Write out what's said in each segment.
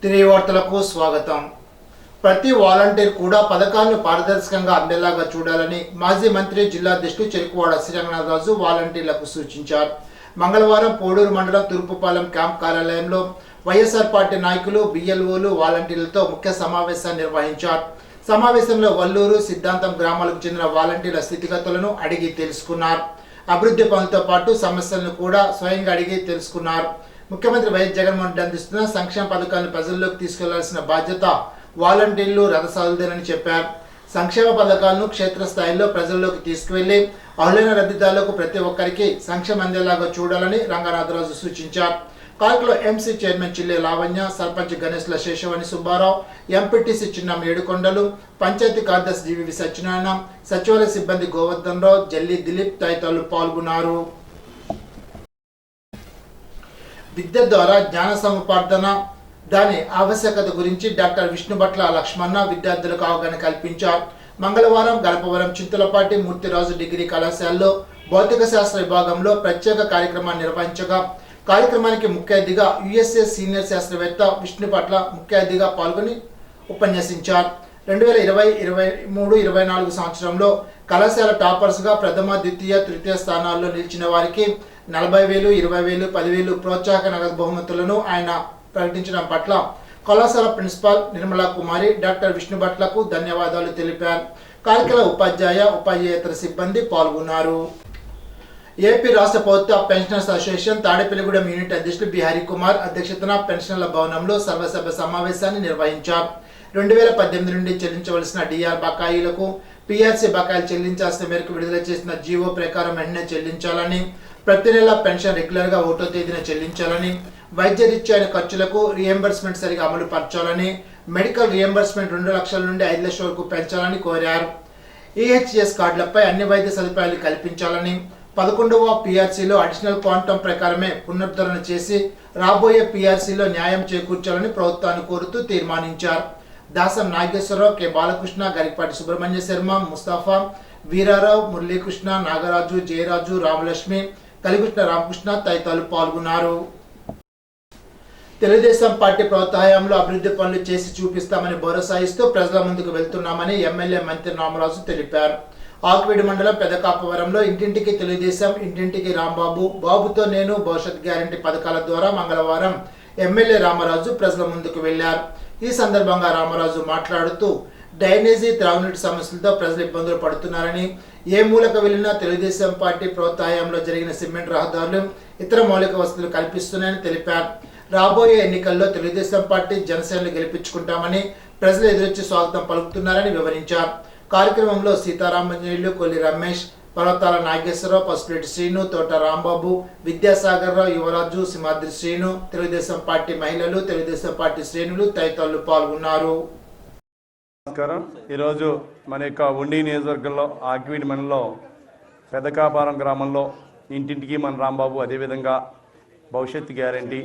తిరిగి వార్తలకు స్వాగతం. ప్రతి వాలంటీర్ కూడా పథకాలను పారదర్శకంగా అందేలాగా చూడాలని మాజీ మంత్రి జిల్లా అధ్యక్షుడు చెరుకువాడ శ్రీరంగనాథరాజు వాలంటీర్లకు సూచించారు. మంగళవారం పోడూరు మండలం తూర్పుపాలెం క్యాంప్ కార్యాలయంలో వైఎస్ఆర్ పార్టీ నాయకులు, బిఎల్ఓలు, వాలంటీర్లతో ముఖ్య సమావేశాన్ని నిర్వహించారు. సమావేశంలో వల్లూరు, సిద్ధాంతం గ్రామాలకు చెందిన వాలంటీర్ల స్థితిగతులను అడిగి తెలుసుకున్నారు. అభివృద్ధి పనులతో పాటు సమస్యలను కూడా స్వయంగా అడిగి తెలుసుకున్నారు. ముఖ్యమంత్రి వైఎస్ జగన్మోహన్ రెడ్డి అందిస్తున్న సంక్షేమ పథకాలను ప్రజల్లోకి తీసుకెళ్లాల్సిన బాధ్యత వాలంటీర్లు రథసారథులని చెప్పారు. సంక్షేమ పథకాలను క్షేత్రస్థాయిలో ప్రజల్లోకి తీసుకువెళ్లి అర్హులైన లబ్ధిదారులకు ప్రతి ఒక్కరికి సంక్షేమం అందేలాగా చూడాలని రంగనాథరాజు సూచించారు. కార్యక్రమంలో ఎంసీ చైర్మన్ చిల్లె లావణ్య, సర్పంచ్ గణేష్ల శేషవాణి సుబ్బారావు, ఎంపీటీసీ చిన్న ఏడుకొండలు, పంచాయతీ కార్యదర్శి జీవి సత్యనారాయణ, సచివాలయ సిబ్బంది గోవర్ధన్ రావు, జల్లి దిలీప్ తదితరులు పాల్గొన్నారు. విద్య ద్వారా జ్ఞాన సముపార్జన, దాని ఆవశ్యకత గురించి డాక్టర్ విష్ణుభట్ల లక్ష్మణ విద్యార్థులకు అవగాహన కల్పించారు. మంగళవారం గణపవరం చింతలపాటి మూర్తిరాజు డిగ్రీ కళాశాలలో భౌతిక శాస్త్ర విభాగంలో ప్రత్యేక కార్యక్రమాన్ని నిర్వహించగా, కార్యక్రమానికి ముఖ్య అతిథిగా యుఎస్ఏ సీనియర్ శాస్త్రవేత్త విష్ణుభట్ల ముఖ్య అతిథిగా పాల్గొని ఉపన్యసించారు. 2023-24 సంవత్సరంలో కళాశాల టాపర్స్గా ప్రథమ, ద్వితీయ, తృతీయ స్థానాల్లో నిలిచిన వారికి 40,000, 20,000, 10,000 ప్రోత్సాహక నగదు బహుమతులను ఆయన ప్రకటించడం పట్ల కళాశాల ప్రిన్సిపాల్ నిర్మలా కుమారి డాక్టర్ విష్ణుభట్లకు ధన్యవాదాలు తెలిపారు. కార్యక్రమ ఉపాధ్యాయ, ఉపాధ్యాయేతర సిబ్బంది పాల్గొన్నారు. ఏపీ రాష్ట్ర ప్రభుత్వ పెన్షనర్స్ అసోసియేషన్ తాడేపల్లిగూడెం యూనిట్ అధ్యక్షులు బిహారీ కుమార్ అధ్యక్షతన పెన్షనర్ల భవనంలో సర్వసభ్య సమావేశాన్ని నిర్వహించారు. 2018 నుండి చెల్లించవలసిన డిఆర్ బకాయిలకు పిఆర్సీ బకాయిలు చెల్లించాల్సిన మేరకు విడుదల చేసిన జీవో ప్రకారం వెంటనే చెల్లించాలని, ప్రతి నెల పెన్షన్ రెగ్యులర్గా 1వ తేదీన చెల్లించాలని, వైద్య రీత్యా ఖర్చులకు రియంబర్స్మెంట్ సరిగా అమలు పరచాలని, మెడికల్ రియంబర్స్మెంట్ 2 లక్షల నుండి 5 లక్షల వరకు పెంచాలని కోరారు. ఈహెచ్ఎస్ కార్డులపై అన్ని వైద్య సదుపాయాలు కల్పించాలని, 11వ పిఆర్సీలో అడిషనల్ క్వాంటమ్ ప్రకారమే పునరుద్ధరణ చేసి రాబోయే పిఆర్సీలో న్యాయం చేకూర్చాలని ప్రభుత్వాన్ని కోరుతూ తీర్మానించారు. దాసం నాగేశ్వరరావు, కె బాలకృష్ణ, గరికపాటి సుబ్రహ్మణ్య శర్మ, ముస్తాఫా, వీరారావు, మురళీకృష్ణ, నాగరాజు, జయరాజు, రామలక్ష్మి, కలికృష్ణ రామకృష్ణ తదితరులు పాల్గొన్నారు. తెలుగుదేశం పార్టీ ప్రభుత్వ హయాంలో అభివృద్ధి పనులు చేసి చూపిస్తామని భరోసా ఇస్తూ ప్రజల ముందుకు వెళ్తున్నామని ఎమ్మెల్యే మంత్రి రామరాజు తెలిపారు. ఆకువీడు మండలం పెదకాపవరంలో ఇంటింటికి తెలుగుదేశం, ఇంటింటికి రాంబాబు, బాబుతో నేను, భవిష్యత్ గ్యారంటీ పథకాల ద్వారా మంగళవారం ఎమ్మెల్యే రామరాజు ప్రజల ముందుకు వెళ్లారు. ఈ సందర్భంగా రామరాజు మాట్లాడుతూ డ్రైనేజీ, త్రాగునీటి సమస్యలతో ప్రజలు ఇబ్బందులు పడుతున్నారని, ఏ మూలకు వెళ్లినా తెలుగుదేశం పార్టీ ప్రభుత్వ హయాంలో జరిగిన సిమెంట్ రహదారులు, ఇతర మౌలిక వసతులు కల్పిస్తున్నాయని తెలిపారు. రాబోయే ఎన్నికల్లో తెలుగుదేశం పార్టీ, జనసేనలు గెలిపించుకుంటామని ప్రజలు ఎదురొచ్చి స్వాగతం పలుకుతున్నారని వివరించారు. కార్యక్రమంలో సీతారామంజనేయులు, కొల్లి రమేష్, పర్వతాల నాగేశ్వరరావు, పసుపులేటి శ్రీను, తోట రాంబాబు, విద్యాసాగర్ రావు, యువరాజు, సింహాద్రి శ్రీను, తెలుగుదేశం పార్టీ మహిళలు, తెలుగుదేశం పార్టీ శ్రేణులు తదితరులు పాల్గొన్నారు. నమస్కారం. ఈరోజు మన యొక్క ఉండి నియోజకవర్గంలో ఆకివీడి మండలంలో పెదకాపురం గ్రామంలో ఇంటింటికి మన రాంబాబు, అదేవిధంగా భవిష్యత్ గ్యారంటీ,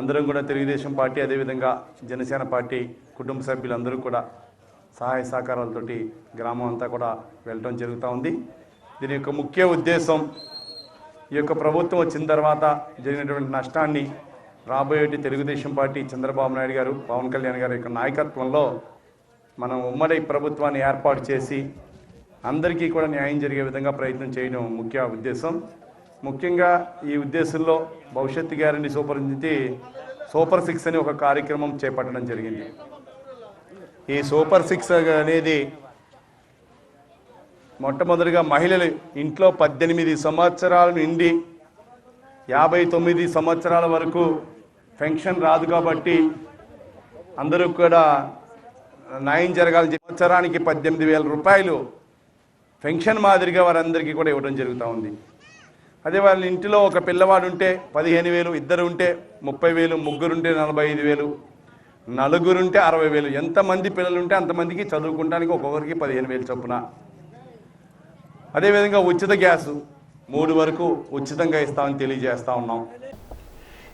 అందరం కూడా తెలుగుదేశం పార్టీ, అదేవిధంగా జనసేన పార్టీ కుటుంబ సభ్యులందరూ కూడా సహాయ సహకారాలతోటి గ్రామం అంతా కూడా వెళ్ళటం జరుగుతూ ఉంది. దీని యొక్క ముఖ్య ఉద్దేశం, ఈ యొక్క ప్రభుత్వం వచ్చిన తర్వాత జరిగినటువంటి నష్టాన్ని రాబోయేటి తెలుగుదేశం పార్టీ, చంద్రబాబు నాయుడు గారు, పవన్ కళ్యాణ్ గారి యొక్క నాయకత్వంలో మనం ఉమ్మడి ప్రభుత్వాన్ని ఏర్పాటు చేసి అందరికీ కూడా న్యాయం జరిగే విధంగా ప్రయత్నం చేయడం ముఖ్య ఉద్దేశం. ముఖ్యంగా ఈ ఉద్దేశంలో భవిష్యత్తు గ్యారంటీ సూపర్ 6 అని ఒక కార్యక్రమం చేపట్టడం జరిగింది. ఈ సూపర్ 6 అనేది మొట్టమొదటిగా మహిళలు ఇంట్లో 18 సంవత్సరాల నుండి 59 సంవత్సరాల వరకు పెన్షన్ రాదు కాబట్టి అందరూ కూడా న్యాయం జరగాలని సంవత్సరానికి 18,000 రూపాయలు పెన్షన్ మాదిరిగా వారందరికీ కూడా ఇవ్వడం జరుగుతూ ఉంది. అదే వాళ్ళ ఇంటిలో ఒక పిల్లవాడు ఉంటే 15,000, ఇద్దరు ఉంటే 30,000, ముగ్గురుంటే 45,000, నలుగురుంటే 60,000, ఎంతమంది పిల్లలు ఉంటే అంతమందికి చదువుకోవడానికి ఒక్కొక్కరికి 15,000 చొప్పున. అదేవిధంగా ఉచిత గ్యాసు 3 వరకు ఉచితంగా ఇస్తామని తెలియజేస్తా ఉన్నాం.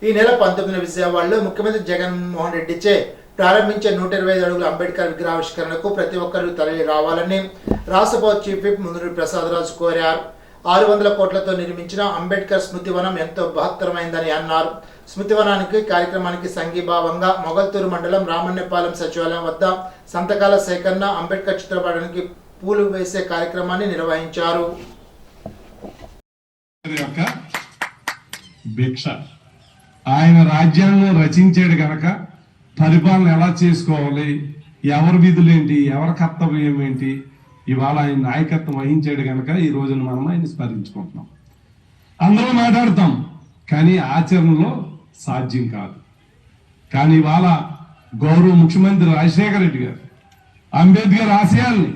ఈ నెల 19న విజయవాడలో ముఖ్యమంత్రి జగన్మోహన్ రెడ్డిచే ప్రారంభించే 125 అడుగుల అంబేద్కర్ విగ్రహావిష్కరణకు ప్రతి ఒక్కరూ తరలి రావాలని రాష్ట్ర ప్రభుత్వ చీఫ్ విప్ ముందూరి ప్రసాదరాజు కోరారు. 600 కోట్లతో నిర్మించిన అంబేద్కర్ స్మృతివనం ఎంతో బహత్తరమైందని అన్నారు. స్మృతివనానికి కార్యక్రమానికి సంఘీభావంగా మొగల్తూరు మండలం రామన్నపాలెం సచివాలయం వద్ద సంతకాల సేకరణ, అంబేద్కర్ చిత్రపటానికి పూలు వేసే కార్యక్రమాన్ని నిర్వహించారు. భిక్ష ఆయన రాజ్యాంగం రచించాడు గనక పరిపాలన ఎలా చేసుకోవాలి, ఎవరి విధులేంటి, ఎవరి కర్తవ్యం ఏంటి, ఇవాళ ఆయన నాయకత్వం వహించాడు గనక ఈ రోజున మనం ఆయన స్మరించుకుంటున్నాం. అందరూ మాట్లాడతాం కానీ ఆచరణలో సాధ్యం కాదు. కానీ ఇవాళ గౌరవ ముఖ్యమంత్రి రాజశేఖర రెడ్డి గారు అంబేద్కర్ ఆశయాల్ని,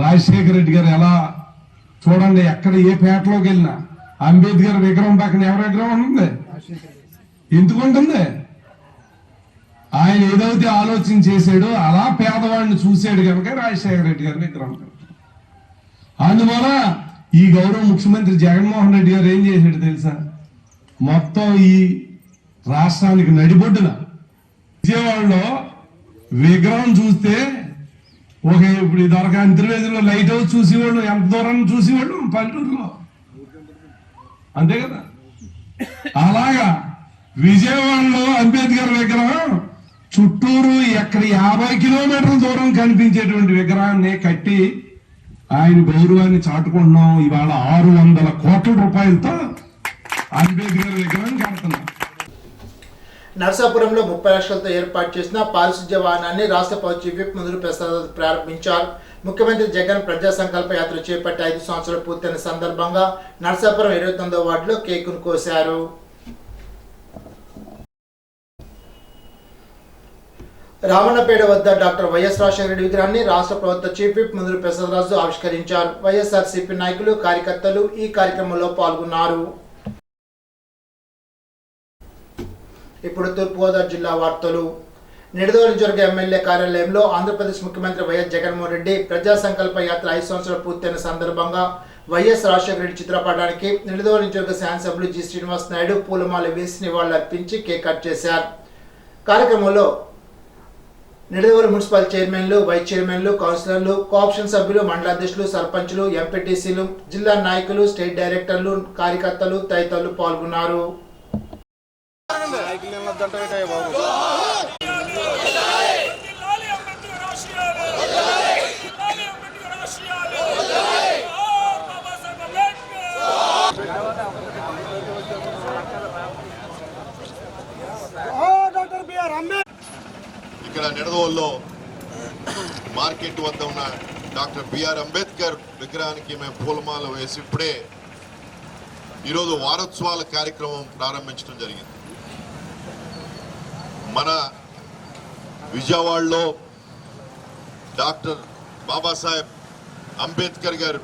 రాజశేఖర రెడ్డి గారు ఎలా చూడండి, ఎక్కడ ఏ పేటలోకి వెళ్ళినా అంబేద్కర్ విగ్రహం పక్కన ఎవరి విగ్రహం ఉంటుంది? ఎందుకు ఉంటుంది? ఆయన ఏదైతే ఆలోచన చేశాడో అలా పేదవాడిని చూశాడు కనుక రాజశేఖర రెడ్డి గారి విగ్రహం. అందువల్ల ఈ గౌరవ ముఖ్యమంత్రి జగన్మోహన్ రెడ్డి గారు ఏం చేశాడు తెలుసా? మొత్తం ఈ రాష్ట్రానికి నడిబొడ్డున విజయవాడలో విగ్రహం చూస్తే ఇప్పుడు ఇదివరకు అంతర్వేదిలో లైట్ హౌస్ చూసేవాళ్ళు, ఎంత దూరం చూసేవాళ్ళు పల్లెటూరులో, అంతే కదా. అలాగా విజయవాడలో అంబేద్కర్ విగ్రహం చుట్టూరు ఎక్కడ 50 కిలోమీటర్ల దూరం కనిపించేటువంటి విగ్రహాన్ని కట్టి ఆయన గౌరవాన్ని చాటుకుంటున్నాం. ఇవాళ 600 కోట్ల రూపాయలతో అంబేద్కర్ విగ్రహం కడుతున్నాం. నర్సాపురంలో 30 లక్షలతో ఏర్పాటు చేసిన పారిశుధ్య వాహనాన్ని రాష్ట్ర చీఫ్ విప్ ముందు ప్రసాద్ ప్రారంభించారు. ముఖ్యమంత్రి జగన్ ప్రజా సంకల్ప యాత్ర చేపట్టి 5 సంవత్సరాలు పూర్తయిన సందర్భంగా నర్సాపురం 29వ వార్డులో కేకును కోశారు. రామన్నపేట వద్ద డాక్టర్ వైఎస్ రాజశేఖర రెడ్డి విగ్రహాన్ని రాష్ట్ర ప్రభుత్వ చీఫ్ విప్ ముందు ప్రసాద్ రాజు ఆవిష్కరించారు. వైఎస్ఆర్సీపీ నాయకులు, కార్యకర్తలు ఈ కార్యక్రమంలో పాల్గొన్నారు. ఇప్పుడు తూర్పుగోదావరి జిల్లా వార్తలు. నిడదవోలు ఎమ్మెల్యే కార్యాలయంలో ఆంధ్రప్రదేశ్ ముఖ్యమంత్రి వైఎస్ జగన్మోహన్ రెడ్డి ప్రజా సంకల్ప యాత్ర 5 సంవత్సరాలు పూర్తయిన సందర్భంగా వైఎస్ రాజశేఖర రెడ్డి చిత్రపటానికి నిడదవోలు నియోజకవర్గ శాసనసభ్యులు జి శ్రీనివాస్ నాయుడు పూలమాల వేసి నివాళులర్పించి కేక్ కట్ చేశారు. కార్యక్రమంలో నిడదవోలు మున్సిపల్ చైర్మన్లు, వైస్ చైర్మన్లు, కౌన్సిలర్లు, కోఆప్షన్ సభ్యులు, మండలాధ్యక్షులు, సర్పంచులు, ఎంపీటీసీలు, జిల్లా నాయకులు, స్టేట్ డైరెక్టర్లు, కార్యకర్తలు తదితరులు పాల్గొన్నారు. ఇక్కడ నిడదవోలులో మార్కెట్ వద్ద ఉన్న డాక్టర్ బిఆర్ అంబేద్కర్ విగ్రహానికి మేము పూలమాల వేసి ఇప్పుడే ఈరోజు వారోత్సవాల కార్యక్రమం ప్రారంభించడం జరిగింది. మన విజయవాడలో డాక్టర్ బాబాసాహెబ్ అంబేద్కర్ గారు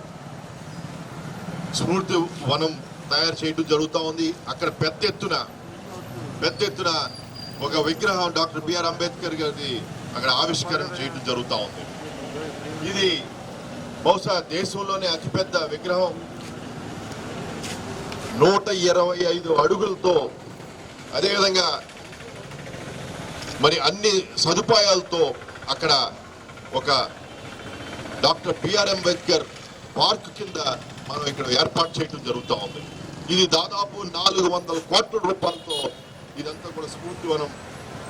స్మృతి వనం తయారు చేయడం జరుగుతూ ఉంది. అక్కడ పెద్ద ఎత్తున ఒక విగ్రహం డాక్టర్ బిఆర్ అంబేద్కర్ గారిది అక్కడ ఆవిష్కరణ చేయడం జరుగుతూ ఉంది. ఇది బహుశా దేశంలోనే అతిపెద్ద విగ్రహం. 125 అడుగులతో, అదేవిధంగా మరి అన్ని సదుపాయాలతో అక్కడ ఒక డాక్టర్ బిఆర్ అంబేద్కర్ పార్క్ కింద మనం ఇక్కడ ఏర్పాటు చేయడం జరుగుతూ ఉంది. ఇది దాదాపు 400 కోట్ల రూపాయలతో ఇదంతా కూడా స్ఫూర్తి వనం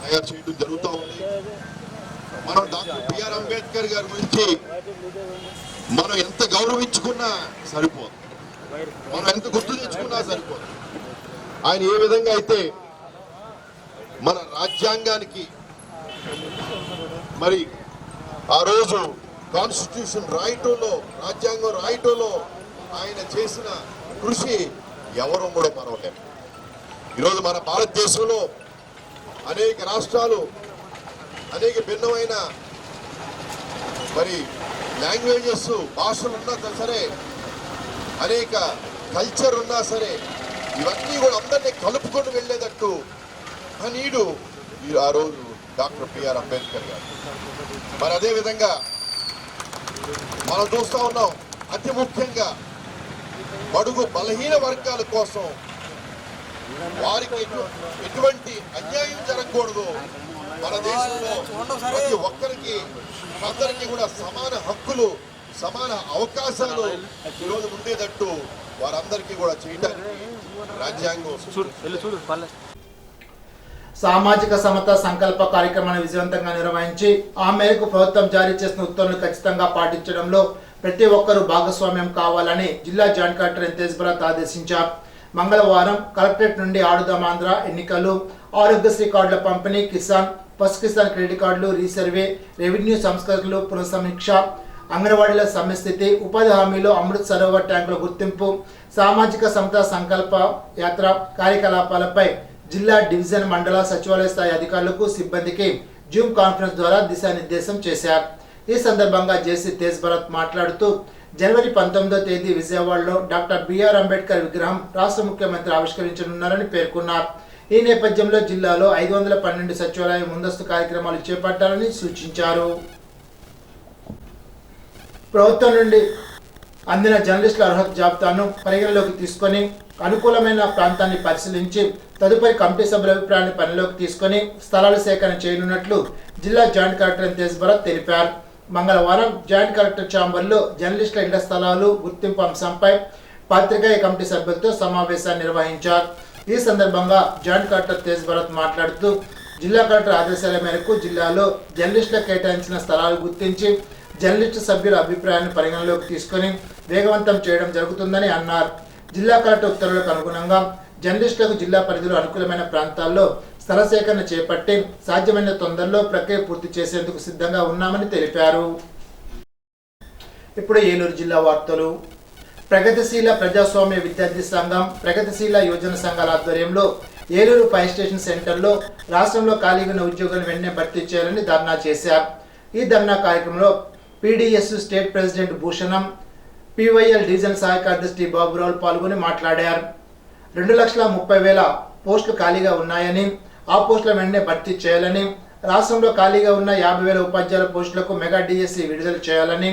తయారు చేయడం జరుగుతూ ఉంది. మనం డాక్టర్ బిఆర్ అంబేద్కర్ గారి గురించి మనం ఎంత గౌరవించుకున్నా సరిపోదు, మనం ఎంత గుర్తు తెచ్చుకున్నా సరిపోదు. ఆయన ఏ విధంగా అయితే మన రాజ్యాంగానికి మరి ఆ రోజు కాన్స్టిట్యూషన్ రాయటంలో, రాజ్యాంగం రాయటంలో ఆయన చేసిన కృషి ఎవరూ కూడా మరవలేరు. ఈరోజు మన భారతదేశంలో అనేక రాష్ట్రాలు, అనేక భిన్నమైన మరి లాంగ్వేజెస్, భాషలు ఉన్నా సరే, అనేక కల్చర్ ఉన్నా సరే, ఇవన్నీ కూడా అందరినీ కలుపుకొని వెళ్ళేటట్టు నీడు ఆ రోజు డాక్టర్ బిఆర్ అంబేద్కర్ గారు. మరి అదేవిధంగా మనం చూస్తూ ఉన్నాం, అతి ముఖ్యంగా బడుగు బలహీన వర్గాల కోసం వారికి ఎటువంటి అన్యాయం జరగకూడదు. మన దేశంలో ప్రతి ఒక్కరికి, అందరికీ కూడా సమాన హక్కులు, సమాన అవకాశాలు ఈరోజు ఉండేటట్టు వారందరికీ కూడా చేయడానికి రాజ్యాంగం. సామాజిక సమత సంకల్ప కార్యక్రమాన్ని విజయవంతంగా నిర్వహించి ఆ మేరకు ప్రభుత్వం జారీ చేసిన ఉత్తర్వులు ఖచ్చితంగా పాటించడంలో ప్రతి ఒక్కరూ భాగస్వామ్యం కావాలని జిల్లా joint collector N Tej Bharat ఆదేశించారు. మంగళవారం కలెక్టరేట్ నుండి ఆడుదాం ఆంధ్ర ఎన్నికలు, ఆరోగ్యశ్రీ కార్డుల పంపిణీ, కిసాన్ పసు కిసాన్ క్రెడిట్ కార్డులు రీసర్వే, రెవెన్యూ సంస్కరణలు పునఃసమీక్ష, అంగన్వాడీల సమస్థితి, ఉపాధి హామీలో అమృత్ సరోవర్ ట్యాంకుల గుర్తింపు, సామాజిక సమతా సంకల్ప యాత్ర కార్యకలాపాలపై జిల్లా డివిజన్ మండల సచివాలయ స్థాయి అధికారులకు సిబ్బందికి జూమ్ కాన్ఫరెన్స్ ద్వారా దిశానిర్దేశం చేశారు. ఈ సందర్భంగా జేసీ తేజ్ భరత్ మాట్లాడుతూ జనవరి 19వ తేదీ విజయవాడలో డాక్టర్ బిఆర్ అంబేద్కర్ విగ్రహం రాష్ట్ర ముఖ్యమంత్రి ఆవిష్కరించనున్నారని పేర్కొన్నారు. ఈ నేపథ్యంలో జిల్లాలో 512 సచివాలయ ముందస్తు కార్యక్రమాలు చేపట్టాలని సూచించారు. ప్రభుత్వం నుండి అందిన జర్నలిస్టుల అర్హత జాబితాను పరిగణలోకి తీసుకొని అనుకూలమైన ప్రాంతాన్ని పరిశీలించి తదుపరి కమిటీ సభ్యుల అభిప్రాయాన్ని పరిలోకి తీసుకొని స్థలాల సేకరణ చేయనున్నట్లు జిల్లా joint collector N Tej Bharat తెలిపారు. మంగళవారం జాయింట్ కలెక్టర్ ఛాంబర్లో జర్నలిస్టుల ఇళ్ల స్థలాలు గుర్తింపు అంశంపై పాత్రికేయ కమిటీ సభ్యులతో సమావేశాన్ని నిర్వహించారు. ఈ సందర్భంగా జాయింట్ కలెక్టర్ తేజ్ భరత్ మాట్లాడుతూ జిల్లా కలెక్టర్ ఆదేశాల మేరకు జిల్లాలో జర్నలిస్టులకు కేటాయించిన స్థలాలు గుర్తించి జర్నలిస్టు సభ్యుల అభిప్రాయాన్ని పరిగణలోకి తీసుకొని వేగవంతం చేయడం జరుగుతుందని అన్నారు. జిల్లా కలెక్టర్ ఉత్తర్వులకు అనుగుణంగా జర్నలిస్టులకు జిల్లా పరిధిలో అనుకూలమైన ప్రాంతాల్లో స్థల సేకరణ చేపట్టి సాధ్యమైన తొందరలో ప్రక్రియ పూర్తి చేసేందుకు సిద్ధంగా ఉన్నామని తెలిపారు. ఇప్పుడు ఏలూరు జిల్లా వార్తలు. ప్రగతిశీల ప్రజాస్వామ్య విద్యార్థి సంఘం, ప్రగతిశీల యువజన సంఘాల ఆధ్వర్యంలో ఏలూరు ఫైర్ స్టేషన్ సెంటర్లో రాష్ట్రంలో ఖాళీగా ఉన్న ఉద్యోగులను వెంటనే భర్తీ చేయాలని ధర్నా చేశారు. ఈ ధర్నా కార్యక్రమంలో PDS state president Bhushanam, PYL division సహాయ కార్యదర్శి టి బాబురావు పాల్గొని మాట్లాడారు. 2,30,000 పోస్టులు ఖాళీగా ఉన్నాయని, ఆ పోస్టుల వెంటనే భర్తీ చేయాలని, రాష్ట్రంలో ఖాళీగా ఉన్న 50,000 ఉపాధ్యాయుల పోస్టులకు మెగా డిఎస్సి విడుదల చేయాలని,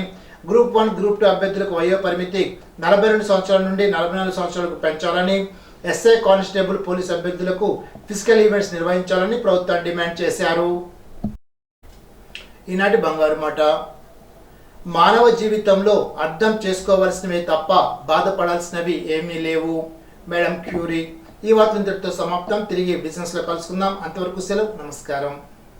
గ్రూప్ 1, గ్రూప్ 2 అభ్యర్థులకు వయో పరిమితి 42 సంవత్సరాల నుండి 44 సంవత్సరాలకు పెంచాలని, ఎస్ఐ, కానిస్టేబుల్, పోలీస్ అభ్యర్థులకు ఫిజికల్ ఈవెంట్స్ నిర్వహించాలని ప్రభుత్వం డిమాండ్ చేశారు. ఈనాటి బంగారు మాట. మానవ జీవితంలో అర్థం చేసుకోవాల్సినవి తప్ప బాధపడాల్సినవి ఏమీ లేవు. Madam Curie. ఈ వార్తలు ఇంతటితో సమాప్తం. తిరిగి బిజినెస్లో కలుసుకుందాం. అంతవరకు సెలవు. నమస్కారం.